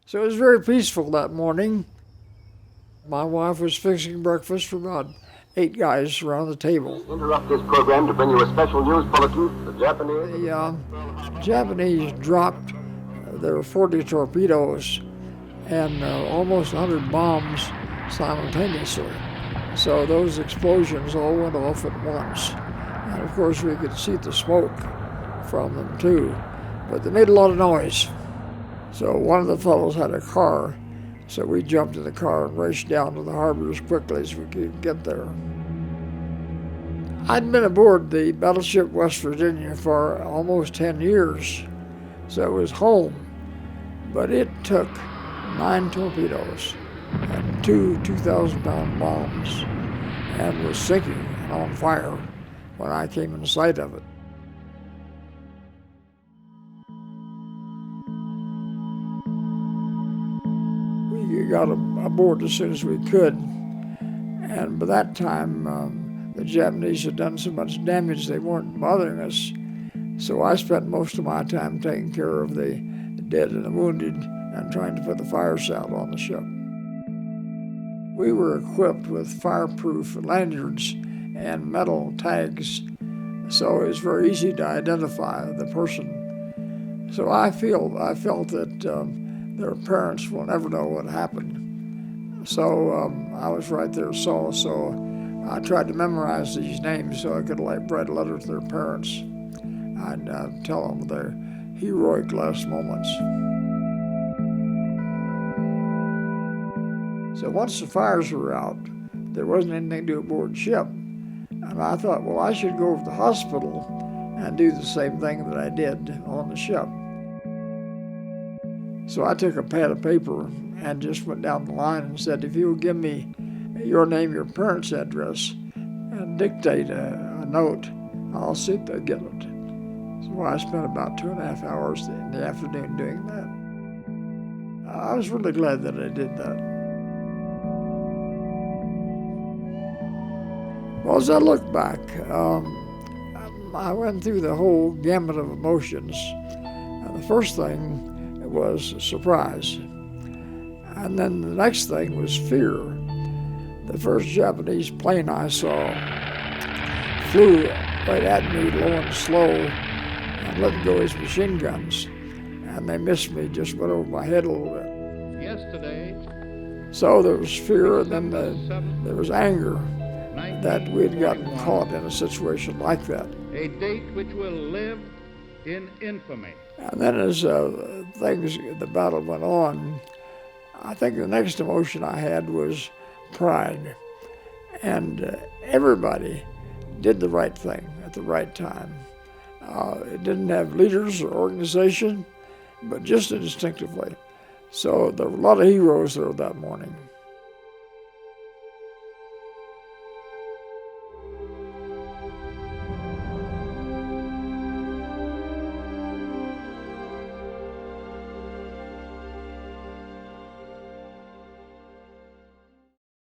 So it was very peaceful that morning. My wife was fixing breakfast for about 8 guys around the table. Interrupt this program to bring you a special news bulletin. The Japanese... The Japanese dropped their 40 torpedoes and almost 100 bombs simultaneously. So those explosions all went off at once. And of course we could see the smoke from them too. But they made a lot of noise. So one of the fellows had a car, so we jumped in the car and raced down to the harbor as quickly as we could get there. I'd been aboard the battleship West Virginia for almost 10 years, so it was home. But it took 9 torpedoes and 2 2,000-pound bombs and was sinking and on fire when I came in sight of it. We got aboard as soon as we could, and by that time the Japanese had done so much damage they weren't bothering us, so I spent most of my time taking care of the dead and the wounded and trying to put the fires out on the ship. We were equipped with fireproof lanyards and metal tags, so it was very easy to identify the person. So I felt that their parents will never know what happened. So I was right there, so I tried to memorize these names so I could write a letter to their parents and tell them their heroic last moments. So once the fires were out, there wasn't anything to do aboard ship. And I thought, well, I should go over to the hospital and do the same thing that I did on the ship. So I took a pad of paper and just went down the line and said, if you'll give me your name, your parents' address, and dictate a note, I'll see if they'll get it. So I spent about 2.5 hours in the afternoon doing that. I was really glad that I did that. Well, as I look back, I went through the whole gamut of emotions. And the first thing was surprise. And then the next thing was fear. The first Japanese plane I saw flew right at me, low and slow, and let go his machine guns. And they missed me, just went over my head a little bit. Yesterday. So there was fear, and then there was anger that we had gotten caught in a situation like that. A date which will live in infamy. And then as the battle went on, I think the next emotion I had was pride. And everybody did the right thing at the right time. It didn't have leaders or organization, but just instinctively. So there were a lot of heroes there that morning.